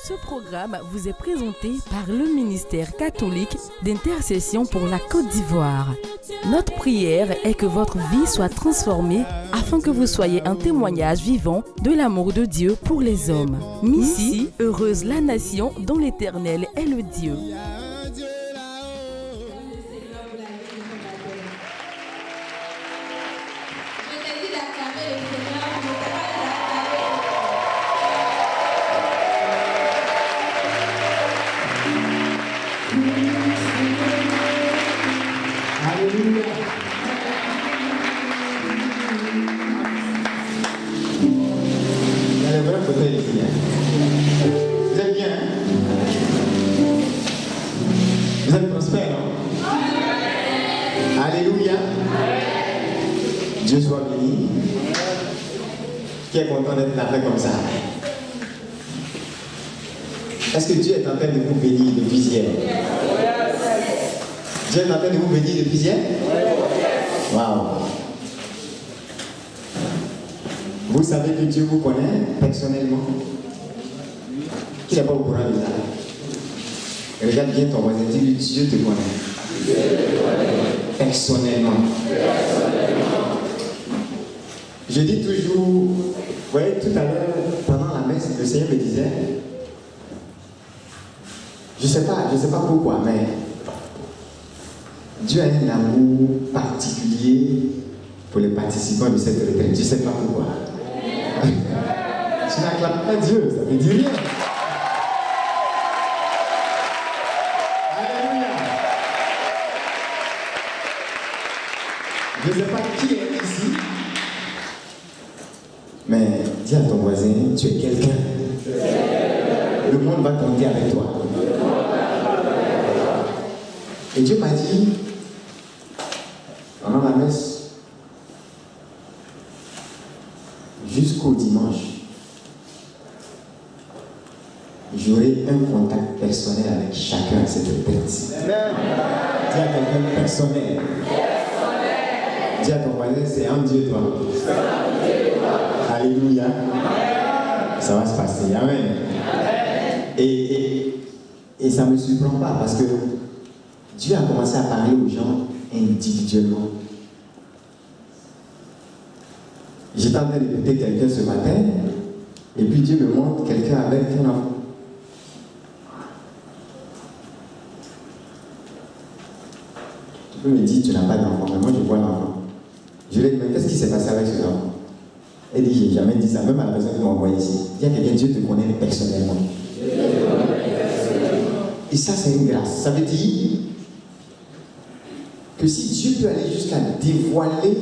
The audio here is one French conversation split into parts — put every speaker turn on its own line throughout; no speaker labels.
Ce programme vous est présenté par le ministère catholique d'intercession pour la Côte d'Ivoire. Notre prière est que votre vie soit transformée afin que vous soyez un témoignage vivant de l'amour de Dieu pour les hommes. Ici, heureuse la nation dont l'Éternel est le Dieu.
Dieu soit béni. Qui est content d'être là comme ça? Est-ce que Dieu est en train de vous bénir depuis hier? Dieu est en train de vous bénir depuis hier? Waouh! Vous savez que Dieu vous connaît personnellement? Qui n'est pas au courant de ça? Regarde bien ton voisin, dis-lui, Dieu te connaît. Personnellement. Je dis toujours, vous voyez, tout à l'heure, pendant la messe, le Seigneur me disait, je ne sais pas pourquoi, mais Dieu a un amour particulier pour les participants de cette retraite. Je ne sais pas pourquoi. Tu n'acclames pas Dieu, ça ne veut dire rien. Alléluia. Je ne sais pas qui est ici. Mais dis à ton voisin, tu es quelqu'un. Le monde va compter avec toi. Et Dieu m'a dit, pendant la messe, jusqu'au dimanche, j'aurai un contact personnel avec chacun à cette retraite. Dis à quelqu'un personnel. Dis à ton voisin, c'est un Dieu, toi. Alléluia. Ça va se passer. Amen. Et ça ne me surprend pas parce que Dieu a commencé à parler aux gens individuellement. J'étais en train d'écouter quelqu'un ce matin et puis Dieu me montre quelqu'un avec un enfant. Tu peux me dire, tu n'as pas d'enfant, mais moi je vois l'enfant. Je lui ai dit, mais qu'est-ce qui s'est passé avec ce enfant? Elle dit, j'ai jamais dit ça, même à la personne qui m'a envoyé ici. Dis à quelqu'un, Dieu te connaît personnellement. Et ça, c'est une grâce. Ça veut dire que si Dieu peut aller jusqu'à dévoiler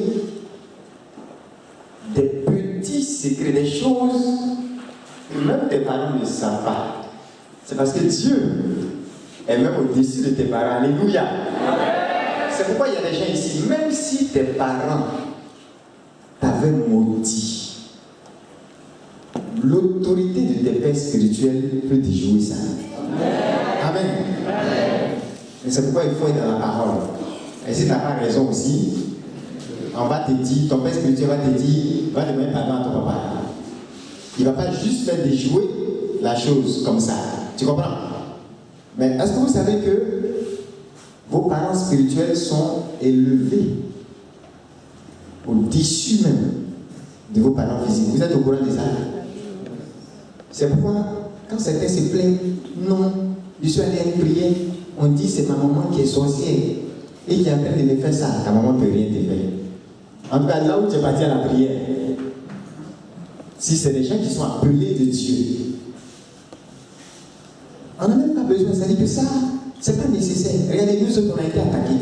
des petits secrets, des choses que même tes parents ne savent pas, c'est parce que Dieu est même au-dessus de tes parents. Alléluia. C'est pourquoi il y a des gens ici, même si tes parents t'avaient maudit, l'autorité de tes pères spirituels peut déjouer ça. Amen. Et c'est pourquoi il faut être dans la parole. Et si tu n'as pas raison aussi, on va te dire, ton père spirituel va te dire, va demander pardon à ton papa. Il ne va pas juste faire déjouer la chose comme ça. Tu comprends? Mais est-ce que vous savez que vos parents spirituels sont élevés au-dessus même de vos parents physiques? Vous êtes au courant de ça? C'est pourquoi, quand certains se plaignent, non, je suis allé à une prière, on dit c'est ma maman qui est sorcière et qui est en train de me faire ça. Ta maman ne peut rien te faire. En tout cas, là où tu es parti à la prière, si c'est des gens qui sont appelés de Dieu, on n'a même pas besoin. Ça dit que ça, c'est pas nécessaire. Regardez, nous autres, on a été attaqués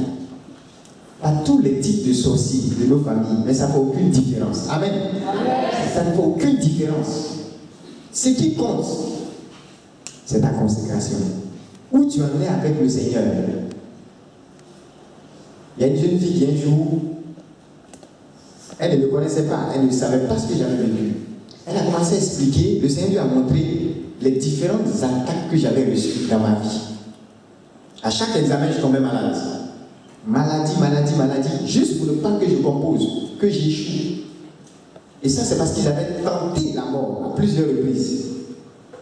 à tous les types de sorciers de nos familles, mais ça ne fait aucune différence. Amen. Ça ne fait aucune différence. Ce qui compte, c'est ta consécration. Où tu en es avec le Seigneur. Il y a une jeune fille qui un jour, elle ne me connaissait pas, elle ne savait pas ce que j'avais vécu. Elle a commencé à expliquer, le Seigneur lui a montré les différentes attaques que j'avais reçues dans ma vie. À chaque examen, je tombais malade. Maladie, juste pour le temps que je compose, que j'échoue. Et ça, c'est parce qu'ils avaient tenté la mort à plusieurs reprises,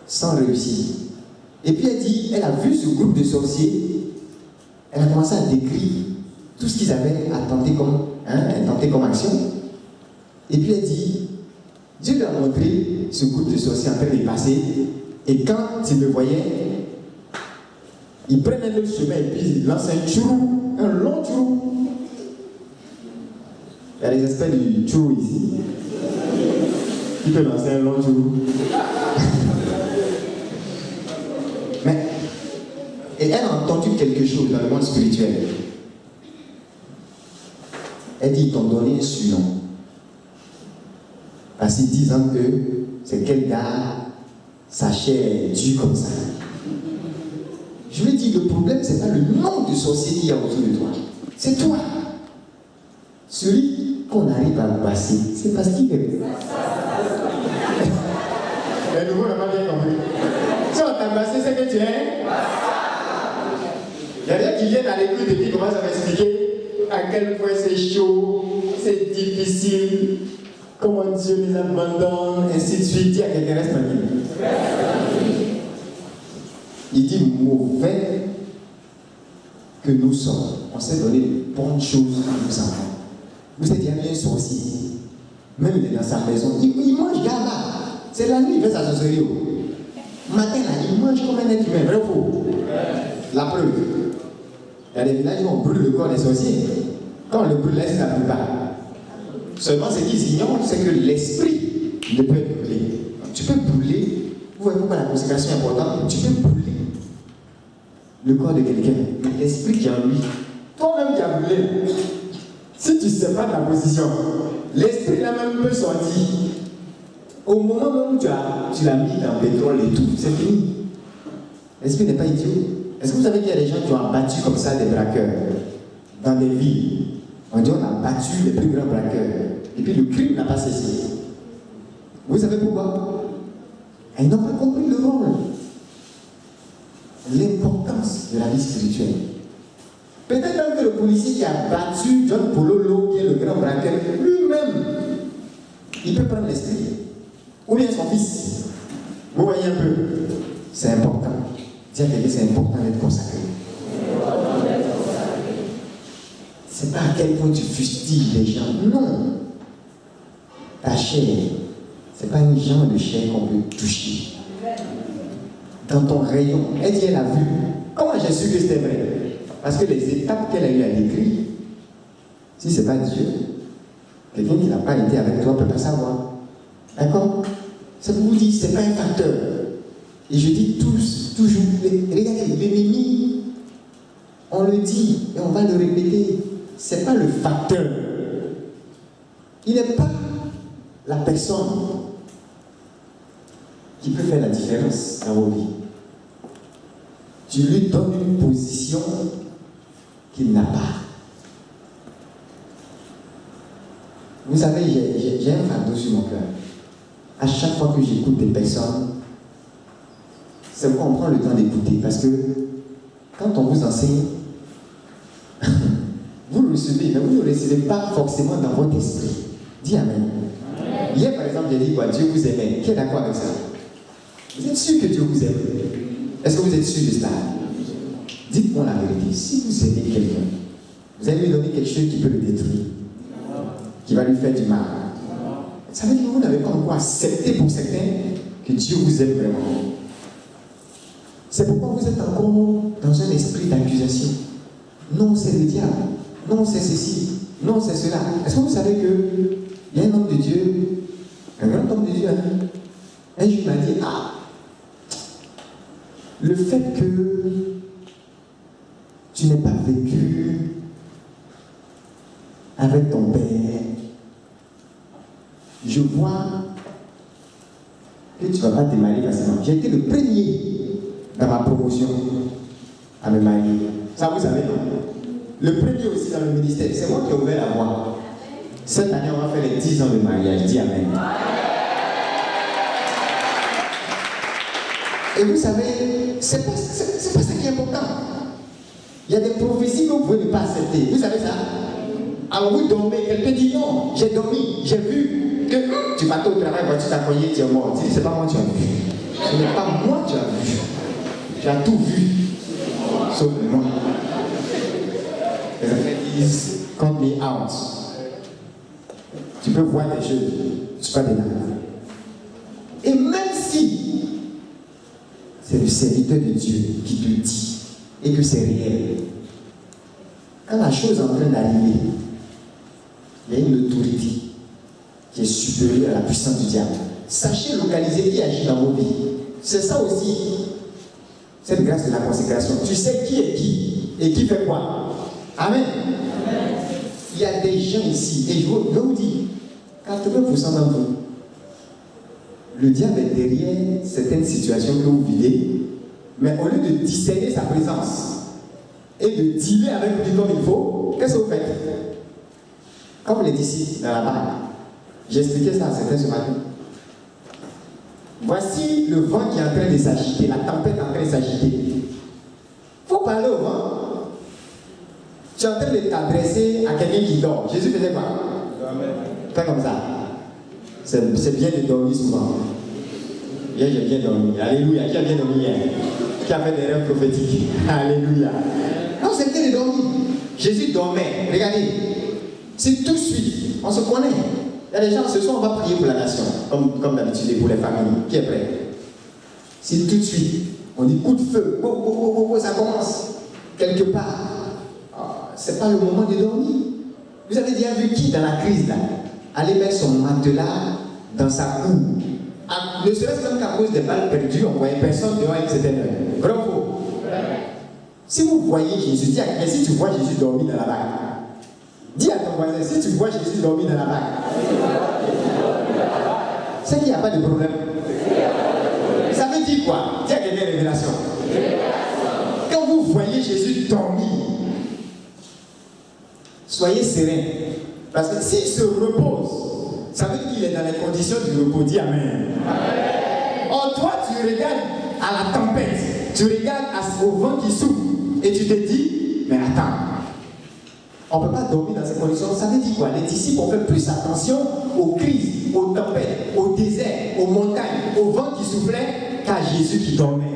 sans réussir. Et puis elle dit, elle a vu ce groupe de sorciers, elle a commencé à décrire tout ce qu'ils avaient à tenter comme action. Et puis elle dit, Dieu lui a montré ce groupe de sorciers en train de passer, et quand il le voyait, ils prennent un autre chemin et puis ils lancent un tchourou, un long tchourou. Il y a les espèces du tchourou ici. Qui peut lancer un long tchourou? Mais, et elle a entendu quelque chose dans le monde spirituel. Elle dit, ils t'ont donné un surnom. Parce qu'ils disent que c'est quel gars, sa chair est dure comme ça. Je lui dis, le problème, ce n'est pas le nombre de sorciers qu'il y a autour de toi. C'est toi. Celui qu'on arrive à passer, c'est parce qu'il est. Les nouveaux n'ont pas bien compris. Si on t'a passé, c'est que tu es. Il y a des gens qui viennent à l'écoute et qui commencent à m'expliquer à quel point c'est chaud, c'est difficile, comment Dieu les abandonne, ainsi de suite. Dis à quelqu'un, reste tranquille. Il dit, mauvais que nous sommes, on s'est donné de bonnes choses à nos enfants. Vous êtes bien sorcier. Même il est dans sa maison, il mange gala. C'est la nuit, il fait sa sorcellerie. Matin, là, il mange comme un être humain, vrai ou faux? La preuve. Il y a des villages où on brûle le corps des sorciers. Quand on le brûle, laisse la plupart. Seulement, ce qu'ils ignorent, c'est que l'esprit ne peut être brûlé. Tu peux brûler, vous voyez pourquoi la consécration est importante, tu peux brûler le corps de quelqu'un, mais l'esprit qui est en lui, toi-même qui as brûlé, si tu ne sais pas ta position, l'esprit là-même peut sortir. Au moment même où tu l'as mis dans le pétrole et tout, c'est fini. L'esprit n'est pas idiot. Est-ce que vous savez qu'il y a des gens qui ont abattu comme ça des braqueurs dans des villes? On dit on a battu les plus grands braqueurs. Et puis le crime n'a pas cessé. Vous savez pourquoi? Ils n'ont pas compris le rôle. L'importance de la vie spirituelle. Peut-être même que le policier qui a battu John Pololo, qui est le grand braqueur, lui-même, il peut prendre l'esprit. Ou bien son fils. Vous voyez un peu? C'est important. Dis à quelqu'un, c'est important d'être consacré. C'est pas à quel point tu fustiges les gens. Non. Ta chair, c'est pas une genre de chair qu'on peut toucher. Dans ton rayon, elle dit, elle a vu. Comment j'ai su que c'était vrai? Parce que les étapes qu'elle a eu à décrire, si ce n'est pas Dieu, quelqu'un qui n'a pas été avec toi ne peut pas savoir. D'accord? Ça vous dit, ce n'est pas un facteur. Et je dis toujours, regardez, l'ennemi, on le dit et on va le répéter, ce n'est pas le facteur. Il n'est pas la personne qui peut faire la différence dans vos vies. Tu lui donnes une position qu'il n'a pas. Vous savez, j'ai un fardeau sur mon cœur. À chaque fois que j'écoute des personnes, c'est pourquoi on prend le temps d'écouter. Parce que quand on vous enseigne, vous le recevez, mais vous ne le recevez pas forcément dans votre esprit. Dis Amen. Hier, par exemple, j'ai dit quoi? Dieu vous aimait. Qui est d'accord avec ça? Vous êtes sûr que Dieu vous aime? Est-ce que vous êtes sûr de cela? Dites-moi la vérité. Si vous aimez quelqu'un, vous allez lui donner quelque chose qui peut le détruire, qui va lui faire du mal. Ça veut dire que vous n'avez pas encore accepté pour certains que Dieu vous aime vraiment. C'est pourquoi vous êtes encore dans un esprit d'accusation. Non, c'est le diable. Non, c'est ceci. Non, c'est cela. Est-ce que vous savez qu'il y a un homme de Dieu, un grand homme de Dieu, un jour il m'a dit, le fait que tu n'aies pas vécu avec ton père, je vois que tu ne vas pas te marier facilement. J'ai été le premier dans ma promotion à me marier. Ça, vous savez, non? Le premier aussi dans le ministère, c'est moi qui ai ouvert la voie. Cette année, on va faire les 10 ans de mariage. Dis Amen. Et vous savez, c'est pas ça qui est important. Il y a des prophéties que vous pouvez ne pas accepter. Vous savez ça? Alors vous dormez, quelqu'un dit non, j'ai dormi, j'ai vu que tu partais au travail, quand tu t'as croyé, tu es mort. Tu dis, c'est pas moi que tu as vu. Ce n'est pas moi que tu as vu. Tu as tout vu, sauf moi. Les enfants disent, count me out. Tu peux voir des choses, je ne suis pas dedans. Et même si c'est le serviteur de Dieu qui te le dit et que c'est réel, quand la chose est en train d'arriver, il y a une autorité qui est supérieure à la puissance du diable. Sachez localiser qui agit dans vos vies. C'est ça aussi, cette grâce de la consécration. Tu sais qui est qui et qui fait quoi. Amen. Il y a des gens ici, et je vous dis, 80% d'entre vous, le diable est derrière certaines situations que vous vivez, mais au lieu de discerner sa présence et de dealer avec lui comme il faut, qu'est-ce que vous faites? Comme les disciples dans la barque, j'ai expliqué ça à certains ce matin. Voici le vent qui est en train de s'agiter, la tempête est en train de s'agiter. Il faut parler au vent. Tu es en train de t'adresser à quelqu'un qui dort. Jésus faisait quoi? Fais comme ça. C'est bien de dormir souvent. Hier, j'ai bien dormi. Alléluia. Qui a bien dormi hier? Qui a fait des rêves prophétiques? Alléluia. Non, c'est bien de dormir. Jésus dormait. Regardez. C'est tout de suite. On se connaît. Il y a des gens, ce soir, on va prier pour la nation. Comme d'habitude, et pour les familles. Qui est prêt? C'est tout de suite. On dit coup de feu. Ça commence. Quelque part. C'est pas le moment de dormir. Vous avez déjà vu qui dans la crise là aller mettre son matelas dans sa cour, ne serait-ce même qu'à cause des balles perdues, on ne voyait personne dehors avec cette heure. Vrai ou faux? Si vous voyez Jésus, dis à quelqu'un, si tu vois Jésus dormir dans la barque, dis à ton voisin, si tu vois Jésus dormir dans la barque, c'est qu'il n'y a pas de problème. Ça veut dire quoi? Dis à quelqu'un révélation. Quand vous voyez Jésus dormir, soyez serein. Parce que s'il se repose, ça veut dire qu'il est dans les conditions du repos. Dis Amen. Or, toi, tu regardes à la tempête, tu regardes au vent qui souffle, et tu te dis, mais attends, on ne peut pas dormir dans ces conditions. Ça veut dire quoi? Les disciples ont fait plus attention aux crises, aux tempêtes, au désert, aux montagnes, au vent qui soufflait, qu'à Jésus qui dormait.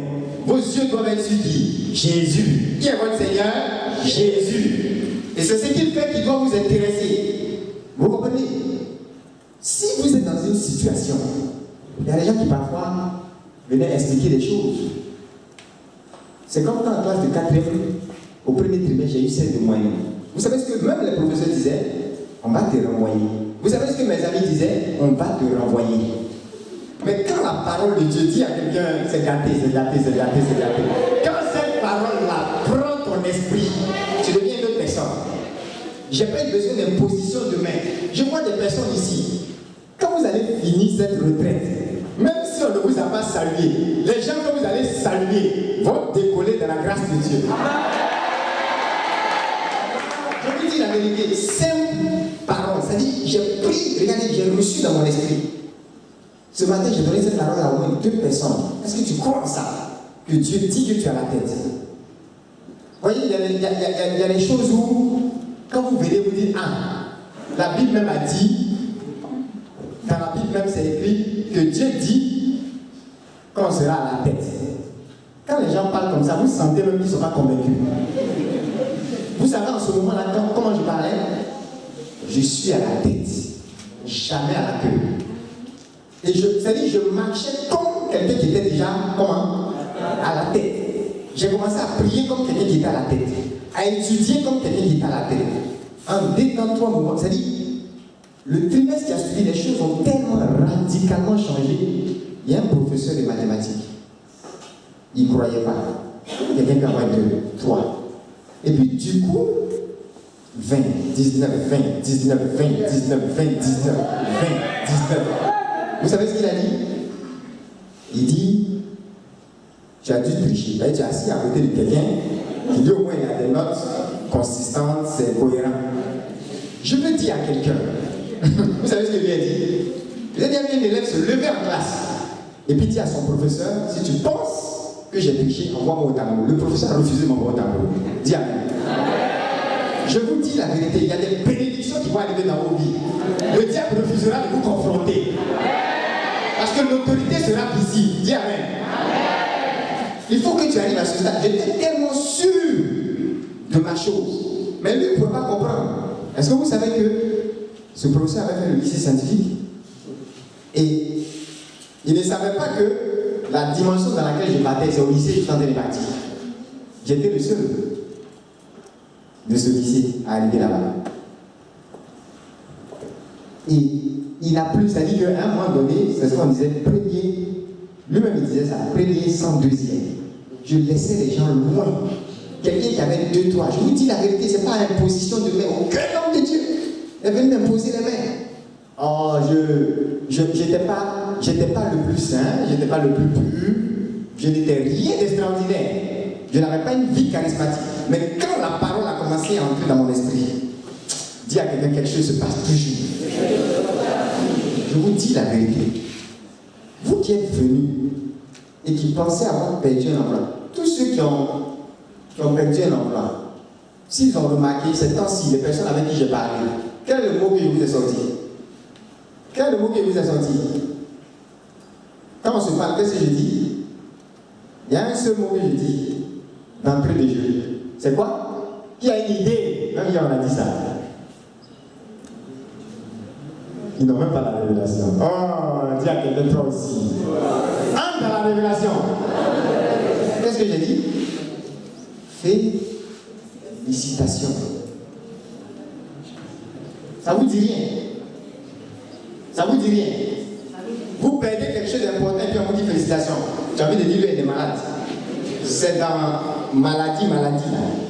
Vos yeux doivent être sur qui? Jésus. Qui est votre Seigneur? Jésus. Et c'est ce qu'il fait qui doit vous intéresser. Vous comprenez? Si vous êtes dans une situation, il y a des gens qui parfois venaient expliquer des choses. C'est comme quand en classe de 4e, au premier trimestre, j'ai eu 16 de moyenne. Vous savez ce que même les professeurs disaient? On va te renvoyer. Vous savez ce que mes amis disaient? On va te renvoyer. Mais quand la parole de Dieu dit à quelqu'un, c'est gâté, c'est gâté, c'est gâté, c'est gâté. Quand cette parole-là prend ton esprit, tu deviens une autre personne. Je n'ai pas besoin d'imposition de main. Je vois des personnes ici. Quand vous allez finir cette retraite, même si on ne vous a pas salué, les gens que vous allez saluer vont décoller dans la grâce de Dieu. Je vous dis la vérité, simple parole. C'est-à-dire, j'ai pris, regardez, j'ai reçu dans mon esprit. Ce matin, j'ai donné cette parole à au moins 2 personnes. Est-ce que tu crois en ça? Que Dieu dit que tu as la tête. Vous voyez, il y a des choses où, quand vous venez, vous dites, ah, la Bible même a dit, dans la Bible même c'est écrit que Dieu dit qu'on sera à la tête. Quand les gens parlent comme ça, vous sentez même qu'ils ne sont pas convaincus. Vous savez en ce moment-là, comment je parlais? Je suis à la tête, jamais à la queue. Et c'est-à-dire, je marchais comme quelqu'un qui était déjà, comment? À la tête. J'ai commencé à prier comme quelqu'un qui était à la tête, à étudier comme quelqu'un qui était à la tête. En détends-toi, moment. C'est-à-dire, le trimestre qui a suivi, les choses ont tellement radicalement changé. Il y a un professeur de mathématiques. Il ne croyait pas. Quelqu'un qui a 2, 3. Et puis, du coup, 20, 19, 20, 19, 20, 19, 20, 19, 20, 19. Vous savez ce qu'il a dit? Il dit, tu as dû tricher. Tu es assis à côté de quelqu'un qui dit au moins il y a des notes consistantes, c'est cohérent. Je veux dire à quelqu'un, vous savez ce que lui a dit? Il a dit à un élève se lever en classe et puis dire à son professeur, si tu penses que j'ai triché, envoie-moi au tableau. Le professeur a refusé de m'envoyer au tableau. Dis Amen. Je vous dis la vérité, il y a des bénédictions qui vont arriver dans vos vies. Le diable refusera de vous confronter. Parce que l'autorité sera visible. Dis Amen. Il faut que tu arrives à ce stade. J'étais tellement sûr de ma chose. Mais lui, il ne pouvait pas comprendre. Est-ce que vous savez que ce professeur avait fait le lycée scientifique et il ne savait pas que la dimension dans laquelle je partais, c'est au lycée que je tentais de partir. J'étais le seul de ce lycée à arriver là-bas. Et il a plus, c'est-à-dire qu'à un moment donné, c'est ce qu'on disait, premier, lui-même il disait ça, premier sans deuxième. Je laissais les gens loin. Quelqu'un qui avait 2 toits. Je vous dis la vérité, ce n'est pas imposition de main. Aucun homme de Dieu est venu m'imposer les mains. Oh, je n'étais pas le plus saint, je n'étais pas le plus pur, je n'étais rien d'extraordinaire. Je n'avais pas une vie charismatique. Mais quand la parole a commencé à entrer dans mon esprit, dis à quelqu'un quelque chose se passe toujours. Je vous dis la vérité. Vous qui êtes venus et qui pensez avoir perdu un emploi, tous ceux qui ont perdu un emploi, s'ils ont remarqué ces temps-ci, les personnes avec qui j'ai parlé, quel est le mot qui vous est sorti? Quel est le mot qui vous est sorti? Quand on se parle, qu'est-ce que je dis? Il y a un seul mot que je dis d'entrée de jeu. C'est quoi? Qui a une idée? Même hier on a dit ça. Ils n'ont même pas la révélation. Oh, dis à quelqu'un toi aussi. Entre dans la révélation. Qu'est-ce que j'ai dit? Félicitations. Ça vous dit rien? Ça vous dit rien? Vous perdez quelque chose d'important et puis on vous dit félicitations. Tu as envie de dire lui il est malade. C'est dans maladie là.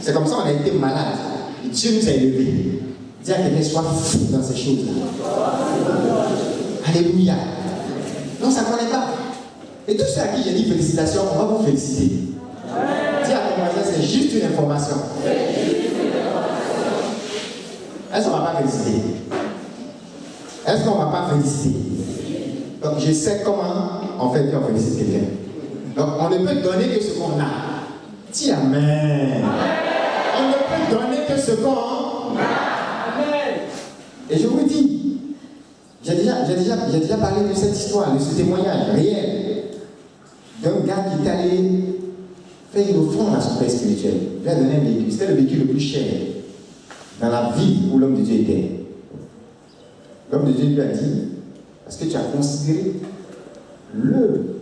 C'est comme ça on a été malade. Dieu nous a élevés. Dis à quelqu'un soit fou dans ces choses-là. Alléluia. Non, ça ne connaît pas. Et tous ceux à qui j'ai dit félicitations, on va vous féliciter. Dis à ton voisin, c'est juste une information. Est-ce qu'on ne va pas féliciter? Est-ce qu'on ne va pas féliciter? Donc je sais comment on fait qu'on félicite quelqu'un. Donc on ne peut donner que ce qu'on a. Dis amen. On ne peut donner que ce qu'on a. Et je vous dis, j'ai déjà parlé de cette histoire, de ce témoignage réel d'un gars qui est allé faire une offrande à son père spirituel. Il a donné un véhicule. C'était le véhicule le plus cher dans la ville où l'homme de Dieu était. L'homme de Dieu lui a dit, parce que tu as considéré le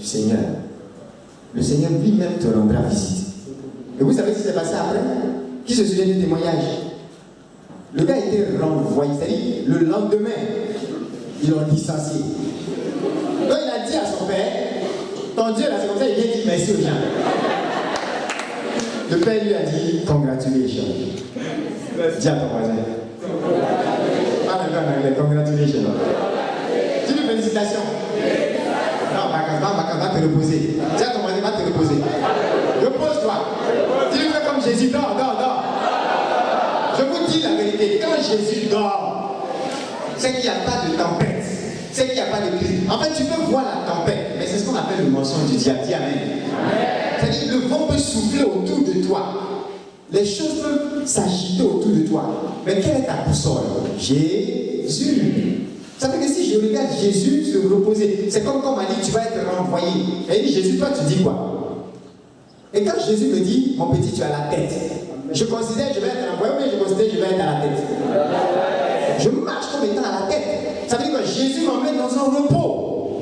Seigneur, le Seigneur lui-même te rendra visite. Et vous savez ce qui s'est passé après? Qui se souvient du témoignage? Le gars a été renvoyé, c'est-à-dire le lendemain, ils l'ont licencié. Donc il a dit à son père, ton Dieu là, c'est comme ça, il vient dire merci aux gens. Le père lui a dit, congratulations. Dis à ton voisin. Parle un peu en anglais, congratulations. Dis lui félicitations. Non, va te reposer. Dis à ton voisin, va te reposer. Repose-toi. Dis-lui fais comme Jésus, dors. Je vous dis la vérité, quand Jésus dort, c'est qu'il n'y a pas de tempête, c'est qu'il n'y a pas de crise. En fait, tu peux voir la tempête, mais c'est ce qu'on appelle le mensonge du diable. Dis amen. C'est-à-dire que le vent peut souffler autour de toi. Les choses peuvent s'agiter autour de toi. Mais quelle est ta boussole? Jésus. Ça fait que si je regarde Jésus se reposer, c'est comme quand on m'a dit tu vas être renvoyé. Et il dit Jésus, toi tu dis quoi? Et quand Jésus me dit, mon petit, tu as la tête. Je considère que je vais être envoyé, mais je considère que je vais être à la tête. Je marche comme étant à la tête. Ça veut dire que Jésus m'emmène dans un repos.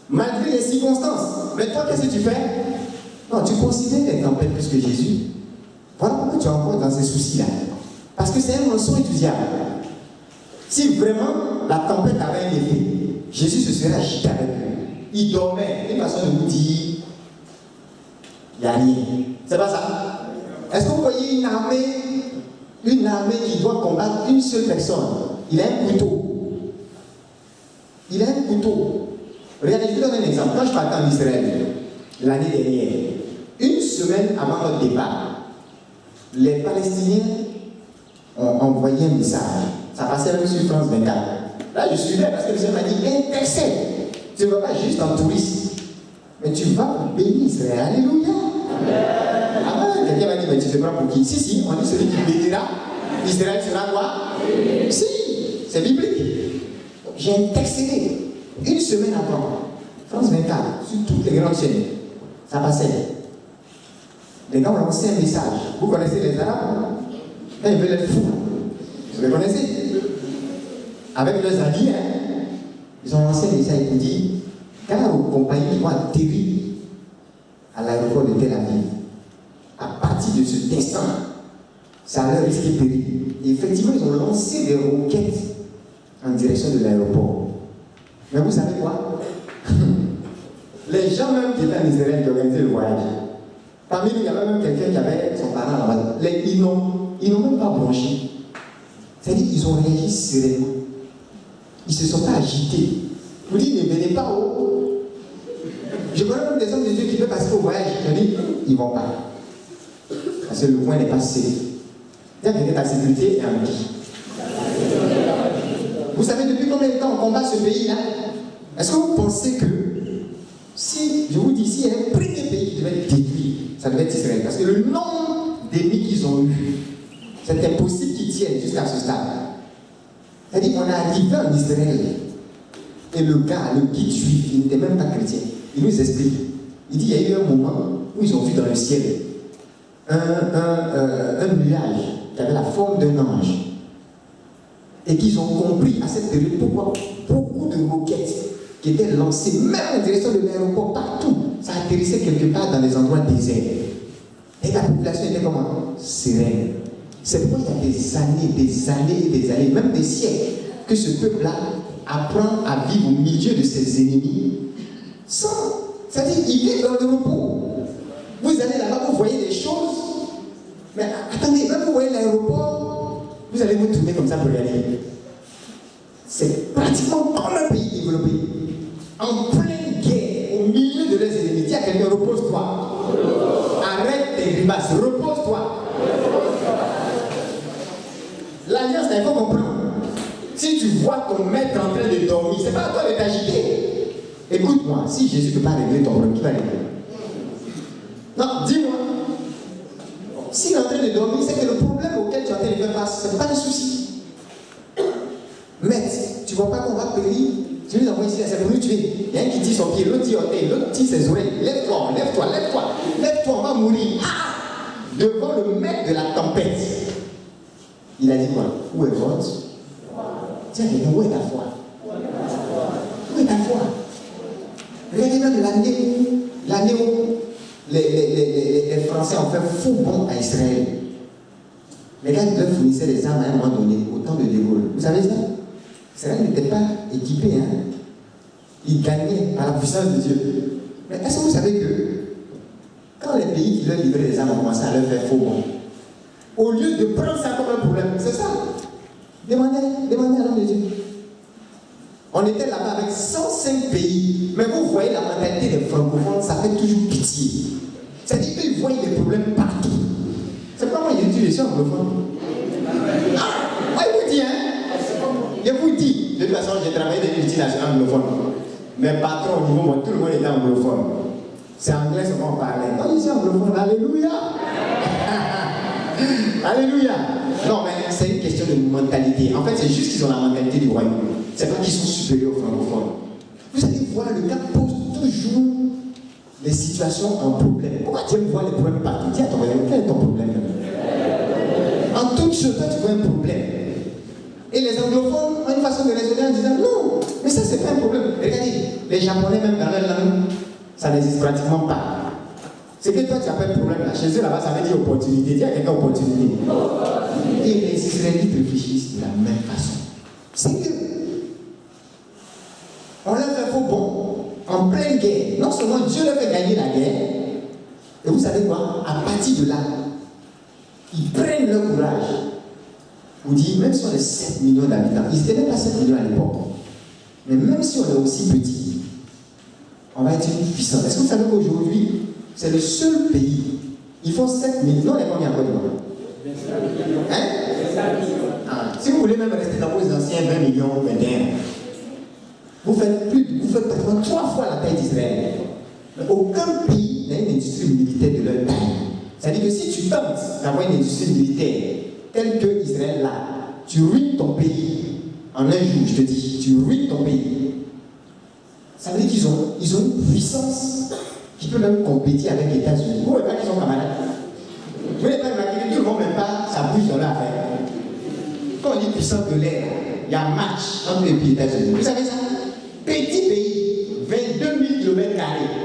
Malgré les circonstances. Mais toi, qu'est-ce que tu fais? Non, tu considères les tempêtes plus que Jésus. Voilà pourquoi tu es encore dans ces soucis-là. Parce que c'est un mensonge du diable. Si vraiment la tempête avait un effet, Jésus se serait agité avec eux. Il dormait. Une façon de vous dire, il n'y a rien. C'est pas ça? Est-ce que vous voyez une armée qui doit combattre une seule personne? Il a un couteau. Regardez, je vous donne un exemple. Quand je partais en Israël, l'année dernière, une semaine avant notre départ, les Palestiniens ont envoyé un message. Ça passait même sur France 24. Là, je suivais parce que le Seigneur m'a dit, intercède. Tu ne vas pas juste en touriste, mais tu vas pour bénir Israël. Alléluia. Avant, quelqu'un m'a dit, mais tu te prends pour qui? Si, on dit celui qui bénira, Israël sera quoi? Si, c'est biblique. J'ai intercédé une semaine avant, France 24, sur toutes les grandes chaînes. Ça passait. Les gars ont lancé un message. Vous connaissez les Arabes? Quand ils veulent être fous, vous les connaissez? Avec leurs alliés, hein? Ils ont lancé un message qui dit car aux compagnies vont atterrir à l'aéroport de Tel Aviv, à partir de ce destin, ça a leur risqué de périr. Et effectivement, ils ont lancé des roquettes en direction de l'aéroport. Mais vous savez quoi? Les gens même qui étaient en Israël qui organisaient le voyage, parmi nous, il y avait même quelqu'un qui avait son parent là-bas. Ils n'ont même pas bronché. C'est-à-dire qu'ils ont réagi sereinement. Ils ne se sont pas agités. Vous dites, ne venez pas au. Je connais même des hommes de Dieu qui peuvent passer au voyage. Je dis, ils ne vont pas. Parce que le coin n'est pas safe. C'est-à-dire que ta sécurité est en vie. Vous savez depuis combien de temps on combat ce pays-là? Est-ce que vous pensez que si, je vous dis, s'il y a un premier pays qui devait être détruit, ça devait être Israël? Parce que le nombre d'ennemis qu'ils ont eu, c'est impossible qu'ils tiennent jusqu'à ce stade. C'est-à-dire qu'on est arrivé en Israël et le gars, le guide juif, il n'était même pas chrétien. Il nous explique. Il dit, il y a eu un moment où ils ont vu dans le ciel un nuage qui avait la forme d'un ange. Et qu'ils ont compris à cette période pourquoi beaucoup de roquettes qui étaient lancées, même en direction de l'aéroport, partout, ça atterrissait quelque part dans les endroits déserts. Et la population était comment? Sereine. C'est pourquoi il y a des années et des années, même des siècles, que ce peuple-là apprend à vivre au milieu de ses ennemis sans. C'est-à-dire qu'il vit dans le repos. Vous allez là-bas, vous voyez des choses, mais attendez, même vous voyez l'aéroport, vous allez vous tourner comme ça pour y aller. C'est pratiquement comme un pays développé. En pleine guerre, au milieu de leurs ennemis. Dis à quelqu'un, repose-toi. Arrête tes grimaces, repose-toi. L'alliance, il faut comprendre. Si tu vois ton maître en train de dormir, c'est pas à toi de t'agiter. Écoute-moi, si Jésus ne peut pas régler ton problème, qui va régler? Non, dis-moi. S'il est en train de dormir, c'est que le problème auquel tu es en train de faire face, ce n'est pas un souci. Maître, tu ne vois pas qu'on va périr? Tu nous envoies ici, c'est pour nous tuer. Il y a un qui tire son pied, l'autre tire orteil, l'autre tire ses oreilles. Lève-toi, lève-toi, lève-toi. Lève-toi, on va mourir. Ah! Devant le maître de la tempête. Il a dit quoi? Où est votre? Tiens, où est ta foi? Où est ta foi? Regardez même l'année où les Français ont fait fou bon à Israël. Les gars, ils leur fournissaient des armes à un moment donné, au temps de De Gaulle. Vous savez ça? Israël n'était pas équipé, hein? Ils gagnaient par la puissance de Dieu. Mais est-ce que vous savez que quand les pays qui leur livraient des armes ont commencé à leur faire faux bon, au lieu de prendre ça comme un problème, c'est ça. Demandez à l'homme de Dieu. On était là-bas avec 105 pays. Mais vous voyez la mentalité des francophones, ça fait toujours pitié. C'est-à-dire qu'ils voient les problèmes partout. C'est pas moi, je suis anglophone. Ah, moi, je vous dis, hein. Je vous dis, de toute façon, j'ai travaillé dans une multinationale anglophone. Mes patrons au niveau, moi, tout le monde était anglophone. C'est anglais seulement on parlait. Moi, je suis anglophone. Alléluia. Alléluia. Non, mais c'est une question de mentalité. En fait, c'est juste qu'ils ont la mentalité du royaume. C'est pas qu'ils sont supérieurs aux francophones. Vous allez voir, le gars pose toujours les situations en problème. Pourquoi Dieu voit les problèmes partout? Dis à ton voisin, quel est ton problème? En toute chose, toi, tu vois un problème. Et les anglophones ont une façon de raisonner en disant non, mais ça, c'est pas un problème. Regardez, les Japonais, même dans leur langue, ça n'existe pratiquement pas. C'est que toi, tu appelles problème là. Chez eux, là-bas, ça veut dire opportunité. Dis à quelqu'un opportunité. Et les Israélites réfléchissent de la même façon. C'est que on leur fait faux bon en pleine guerre. Non seulement Dieu leur fait gagner la guerre, et vous savez quoi? À partir de là, ils prennent leur courage. Vous dites, même si on est 7 millions d'habitants, ils n'étaient même pas 7 millions à l'époque. Mais même si on est aussi petit, on va être une puissance. Est-ce que vous savez qu'aujourd'hui, c'est le seul pays, ils font 7 millions. Non, il y a combien en Côte d'Ivoire? Hein? Si vous voulez même rester dans vos anciens 20 millions, 21, vous faites pratiquement 3 fois la taille d'Israël. Mais aucun pays n'a une industrie militaire de leur taille. C'est-à-dire que si tu tentes d'avoir une industrie militaire telle que Israël là, tu ruines ton pays. En un jour, je te dis, tu ruines ton pays. Ça veut dire qu'ils ont une puissance qui peut même compétir avec les États-Unis. Vous ne voyez pas qu'ils sont camarades. Vous n'avez pas remarqué que tout le monde même pas sa bouche dans leur affaire. Quand on dit puissance de l'air, il y a un match entre les pays et les États-Unis. Vous savez ça? Petit pays, 22 000 km².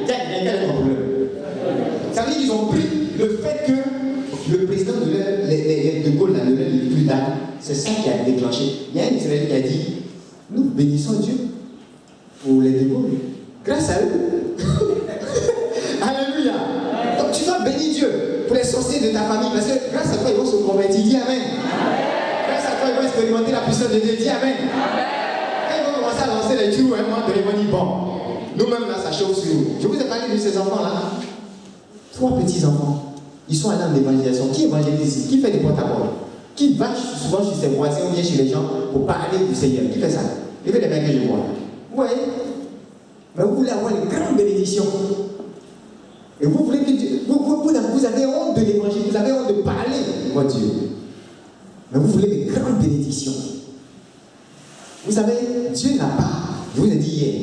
Quel est le problème? Ça veut dire qu'ils ont pris le fait que le président de Gaulle, de leur plus d'âme, c'est ça qui a déclenché. Il y a un Israélien qui a dit, nous bénissons Dieu pour les De Gaulle. Grâce à eux. Alléluia. Donc tu dois bénir Dieu pour les sorciers de ta famille, parce que grâce à toi, ils vont se convertir. Dis Amen. Grâce à toi, ils vont expérimenter la puissance de Dieu. Dis Amen. Quand ils vont commencer à lancer les tuyaux, un moment donné, ils vont dire, bon, nous-mêmes là, ça chauffe sur nous. Je vous ai parlé de ces enfants-là. 3 petits-enfants. Ils sont allés en évangélisation. Qui évangélise ici? Qui fait des porte-à-porte? Qui va souvent chez ses voisins ou bien chez les gens pour parler du Seigneur? Qui fait ça? Il fait des mecs que je vois. Vous voyez? Mais vous voulez avoir une grande bénédiction. Et vous voulez que Dieu, vous avez honte de l'évangile, vous avez honte de parler de votre Dieu. Mais vous voulez des grandes bénédictions. Vous savez, Dieu n'a pas, je vous ai dit hier,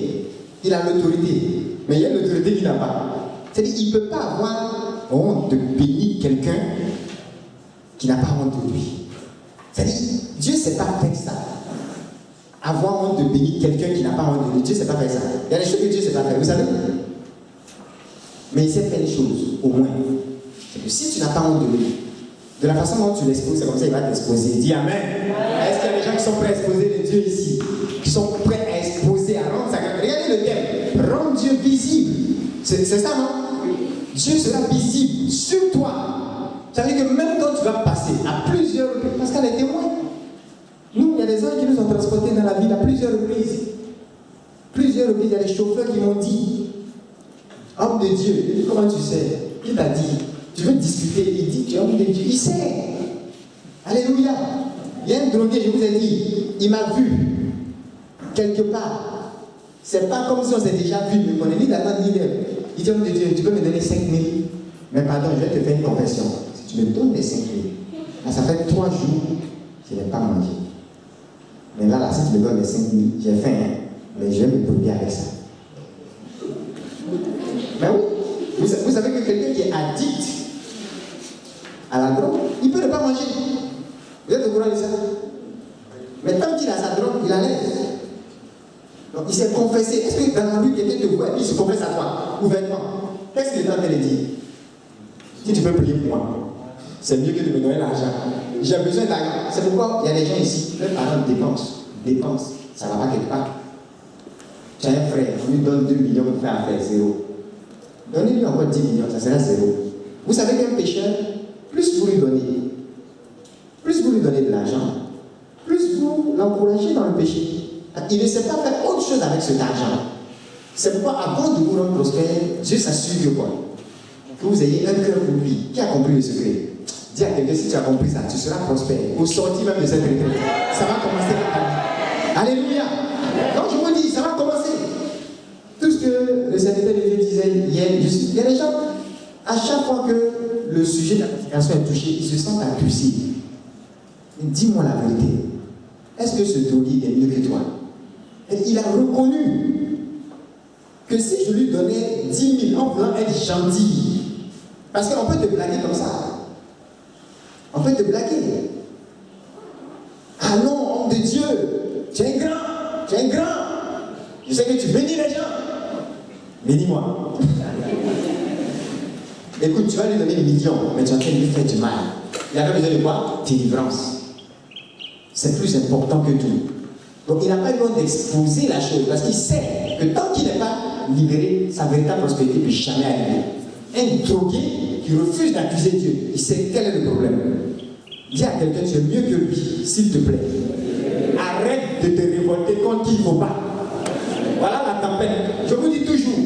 il a l'autorité, mais il y a l'autorité qu'il n'a pas. C'est-à-dire qu'il ne peut pas avoir honte de bénir quelqu'un qui n'a pas honte de lui. C'est-à-dire, Dieu ne sait pas faire ça. Avoir honte de bénir quelqu'un qui n'a pas honte de lui, Dieu ne sait pas faire ça. Il y a des choses que Dieu ne sait pas faire, vous savez? Mais il sait faire les choses, au moins. C'est que si tu n'as pas honte de lui, de la façon dont tu l'exposes, c'est comme ça qu'il va t'exposer. Dis Amen. Est-ce qu'il y a des gens qui sont prêts à exposer le Dieu ici? Qui sont prêts à exposer, à rendre sa grâce? Regardez le thème. Rendre Dieu visible. C'est ça, non? Dieu sera visible sur toi. Ça veut dire que même quand tu vas passer à plusieurs reprises, parce qu'elle est témoin. Nous, il y a des gens qui nous ont transportés dans la ville à plusieurs reprises. Plusieurs reprises, il y a des chauffeurs qui m'ont dit, homme de Dieu, il dit, comment tu sais? Qui t'a dit? Tu veux discuter? Il dit, tu es homme de Dieu. Il sait. Alléluia. Il y a un drogué, je vous ai dit, il m'a vu quelque part. C'est pas comme si on s'est déjà vu, mais on est ni d'Adam ni d'Ève. Il dit, homme de Dieu, tu peux me donner 5 000? Mais pardon, je vais te faire une confession. Si tu me donnes les 5 000, là, ça fait 3 jours, je n'ai pas mangé. Mais là, si tu me donnes les 5 000, j'ai faim, hein, mais je vais me brûler avec ça. Mais oui, vous savez que quelqu'un qui est addict à la drogue, il peut ne pas manger. Vous êtes au courant de ça? Mais tant qu'il a sa drogue, il la laisse. Donc il s'est confessé. Est-ce que dans la rue, quelqu'un te voit et il se confesse à toi, ouvertement? Qu'est-ce qu'il est en train de dire? Si tu peux prier pour moi, c'est mieux que de me donner l'argent. J'ai besoin d'argent. C'est pourquoi il y a des gens ici, leurs parents dépensent. Ça va pas quelque part. Tu as un frère, on lui donne 2 millions pour faire affaire, 0. Donnez-lui encore 10 millions, ça sera 0. Vous savez qu'un pécheur, plus vous lui donnez de l'argent, plus vous l'encouragez dans le péché. Il ne sait pas faire autre chose avec cet argent. C'est pourquoi avant de vous rendre prospère, Dieu s'assure que quoi? Que vous ayez un cœur pour lui. Qui a compris le secret? Dis à quelqu'un, si tu as compris ça, tu seras prospère. Au sortir même de cette retraite, ça va commencer dans ta vie. Alléluia. Donc je vous dis, ça va commencer. Tout ce que le serviteur de Dieu disait hier, il y a des gens, à chaque fois que le sujet de la prédication est touché, ils se sentent accusés. Dis-moi la vérité. Est-ce que ce drogué est mieux que toi? Et il a reconnu que si je lui donnais 10 000 en voulant être gentil, parce qu'on peut te blaguer comme ça. On peut te blaguer. Ah non, homme de Dieu, tu es grand. Je sais que tu bénis les gens. Bénis-moi. Écoute, tu vas lui donner 1 million, mais tu es en train de lui faire du mal. Il a besoin de quoi? Délivrance. C'est plus important que tout. Donc il n'a pas besoin d'exposer la chose, parce qu'il sait que tant qu'il n'est pas libéré, sa véritable prospérité ne peut jamais arriver. Un drogué qui refuse d'accuser Dieu, il sait quel est le problème. Dis à quelqu'un, tu es mieux que lui, s'il te plaît. Arrête de te révolter contre qui il ne faut pas. Voilà la tempête. Je vous dis toujours,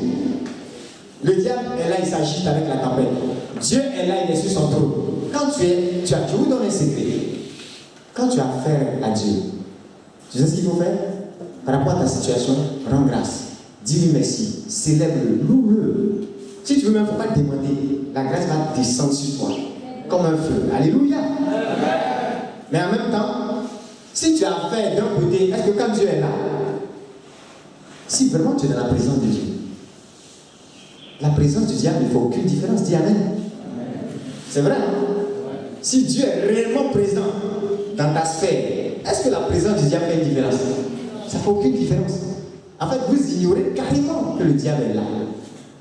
le diable est là, il s'agite avec la tempête. Dieu est là, il est sur son trône. Quand je vous donne un secret. Quand tu as affaire à Dieu, tu sais ce qu'il faut faire? Par rapport à ta situation, rends grâce. Dis-lui merci. Célèbre-le, loue-le. Si tu veux même, il ne faut pas te demander. La grâce va descendre sur toi. Comme un feu. Alléluia. Mais en même temps, si tu as affaire d'un côté, est-ce que quand Dieu est là, Si vraiment tu es dans la présence de Dieu, la présence du diable ne fait aucune différence. Dis Amen. C'est vrai, non? Si Dieu est réellement présent dans ta sphère, est-ce que la présence du diable fait une différence? Ça ne fait aucune différence. En fait, vous ignorez carrément que le diable est là.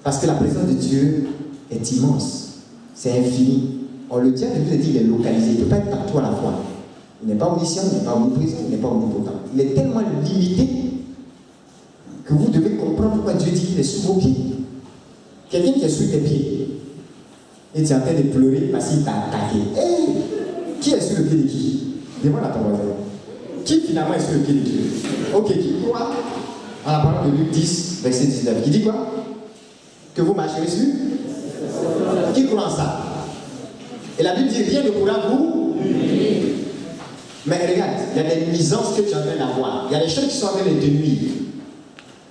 Parce que la présence de Dieu est immense. C'est infini. Or, le diable, je vous ai dit, il est localisé. Il ne peut pas être partout à la fois. Il n'est pas omniscient, il n'est pas omniprésent, il n'est pas omnipotent. Il est tellement limité que vous devez comprendre pourquoi Dieu dit qu'il est sous vos pieds. Quelqu'un qui est sous tes pieds et tu es en train de pleurer parce qu'il t'a attaqué. Hey, qui est sur le pied de qui? Demande à ton voisin. Qui finalement est sur le pied de qui? Ok, qui croit en la parole de Luc 10, verset 19? Qui dit quoi? Que vous marcherez sur? Qui croit en ça? Et la Bible dit rien ne pourra vous. Mais regarde, il y a des nuisances que tu es en train d'avoir. Il y a des choses qui sont en train de te nuire.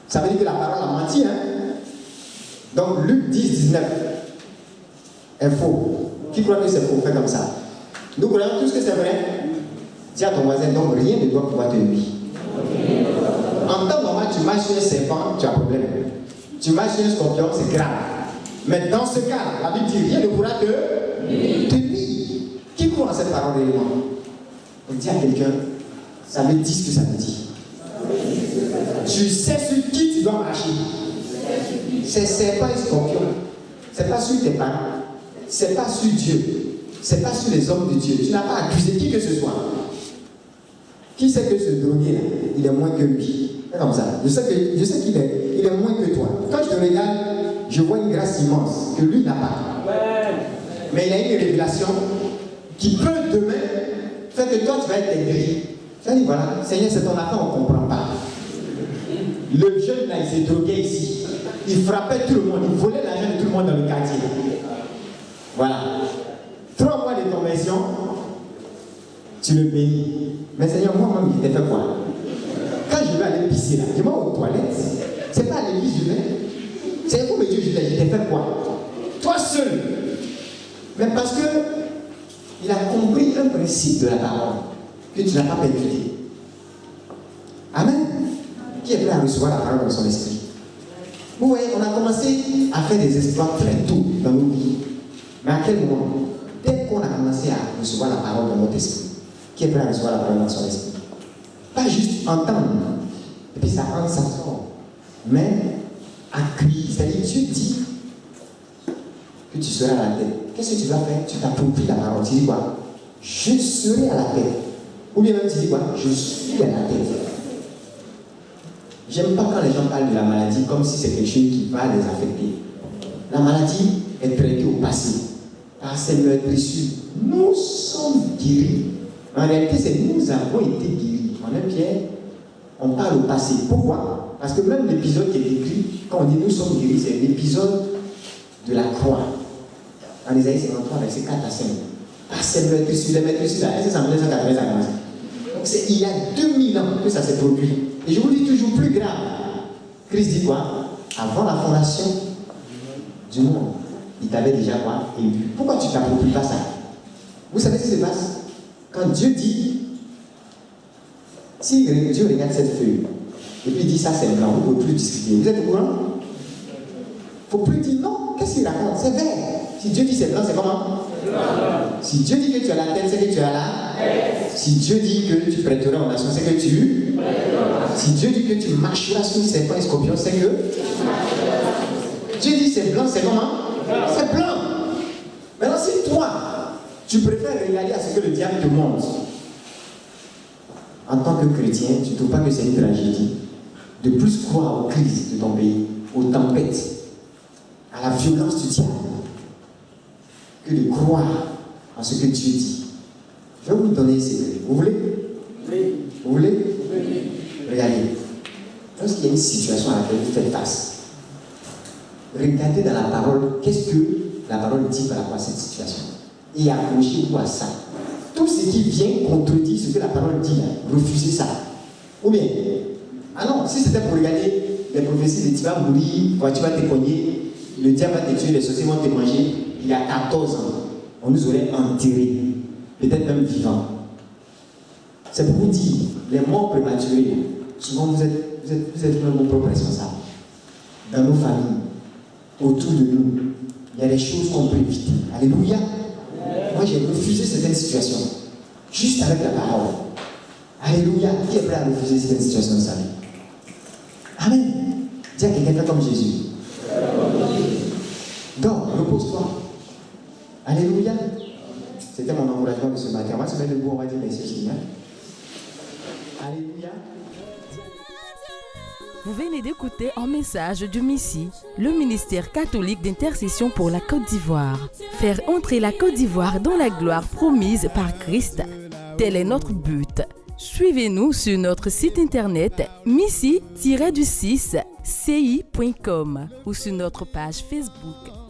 Ça veut dire que la parole a menti, hein? Donc Luc 10, 19 est faux. Qui croit que c'est faux? Fais comme ça. Nous croyons tous que c'est vrai. Dis à ton voisin, donc rien ne doit pouvoir te nuire. En temps normal, tu marches sur un serpent, tu as un problème. Tu marches sur un scorpion, c'est grave. Mais dans ce cas, la Bible dit rien ne pourra te nuire. Qui croit en cette parole réellement? On dit à quelqu'un, ça veut dire ce que ça veut dire. Tu sais sur qui tu dois marcher. C'est pas un scorpion. C'est pas sur tes parents. C'est pas sur Dieu. C'est pas sur les hommes de Dieu. Tu n'as pas accusé qui que ce soit. Qui sait que ce drogué-là, il est moins que lui? C'est comme ça. Je sais qu'il est moins que toi. Quand je te regarde, je vois une grâce immense que lui n'a pas. Mais il a une révélation qui peut demain faire que toi tu vas être aigri. Tu vas dire voilà, Seigneur, c'est ton affaire, on ne comprend pas. Le jeune là, il s'est drogué ici. Il frappait tout le monde, il volait l'argent de tout le monde dans le quartier. Voilà. 3 mois de conversion, tu le bénis. Mais Seigneur, moi-même, il t'a fait quoi? Quand je vais aller pisser là, je vais aux toilettes. C'est pas à l'église, je vais. C'est vous me dire, je t'ai fait quoi? Toi seul. Mais parce que il a compris un principe de la parole que tu n'as pas percuté. Amen. Qui est prêt à recevoir la parole dans son esprit? Vous voyez, on a commencé à faire des exploits très tôt dans nos vies. Mais à quel moment? Dès qu'on a commencé à recevoir la parole dans notre esprit, qui est prêt à recevoir la parole dans son esprit? Pas juste entendre, et puis ça rentre, ça sort. Mais à crier. C'est-à-dire, Dieu dit que tu seras à la tête. Qu'est-ce que tu vas faire? Tu t'appropries la parole. Tu dis quoi? Je serai à la tête. Ou bien même tu dis quoi? Je suis à la tête. J'aime pas quand les gens parlent de la maladie comme si c'est quelque chose qui va les affecter. La maladie est traitée au passé. Par ces meurtrissures, nous sommes guéris. En réalité, c'est nous avons été guéris. En 1 Pierre, on parle au passé. Pourquoi? Parce que même l'épisode qui est écrit, quand on dit nous sommes guéris, c'est l'épisode de la croix. En Isaïe 53, verset 4 à 5. Par ces meurtrissures, les meurtrissures, c'est en 1980 à 15. Donc c'est il y a 2000 ans que ça s'est produit. Et je vous dis toujours plus grave. Christ dit quoi? Avant la fondation du monde, il t'avait déjà quoi? Élu. Pourquoi tu ne t'appropries pas ça? Vous savez ce qui se passe? Quand Dieu dit, si Dieu regarde cette feuille, et puis il dit ça c'est blanc, on ne peut plus discuter. Vous êtes au courant? Il ne faut plus dire non. Qu'est-ce qu'il raconte? C'est vert. Si Dieu dit c'est blanc, c'est comment? Si Dieu dit que tu as la tête, c'est que tu as la tête. Si Dieu dit que tu prêteras aux nations, c'est que tu. Si Dieu dit que tu marcheras sur les serpents et scorpions, c'est que. Dieu dit c'est blanc, c'est comment? C'est blanc. Maintenant, si toi, tu préfères regarder à ce que le diable te montre, en tant que chrétien, tu ne trouves pas que c'est une tragédie de plus croire aux crises de ton pays, aux tempêtes, à la violence du diable, que de croire en ce que Dieu dit. Je vais vous donner ces clés. Vous voulez? Oui. Vous voulez? Oui. Regardez. Lorsqu'il y a une situation à laquelle vous faites face, regardez dans la parole, qu'est-ce que la parole dit par rapport à cette situation. Et accrochez-vous à ça. Tout ce qui vient contredire ce que la parole dit, refusez ça. Ou bien, ah non, si c'était pour regarder les prophéties de tu vas mourir, quand tu vas te cogner, le diable va te tuer, les sorciers vont te manger, il y a 14 ans, on nous aurait enterrés, peut-être même vivants. C'est pour vous dire, les morts prématurés, souvent vous êtes vous êtes vos propres responsables. Dans nos familles, autour de nous, il y a des choses qu'on peut éviter. Alléluia. Moi, j'ai refusé certaines situations, juste avec la parole. Alléluia. Qui est prêt à refuser certaines situations de sa vie? Amen. Dis à quelqu'un, fais comme Jésus. Donc, repose-toi. Alléluia. C'était mon encouragement de ce matin. On va se mettre debout, on va dire merci au Seigneur. Alléluia.
Vous venez d'écouter un message du MISSI, le ministère catholique d'intercession pour la Côte d'Ivoire. Faire entrer la Côte d'Ivoire dans la gloire promise par Christ. Tel est notre but. Suivez-nous sur notre site internet missi-du6ci.com ou sur notre page Facebook.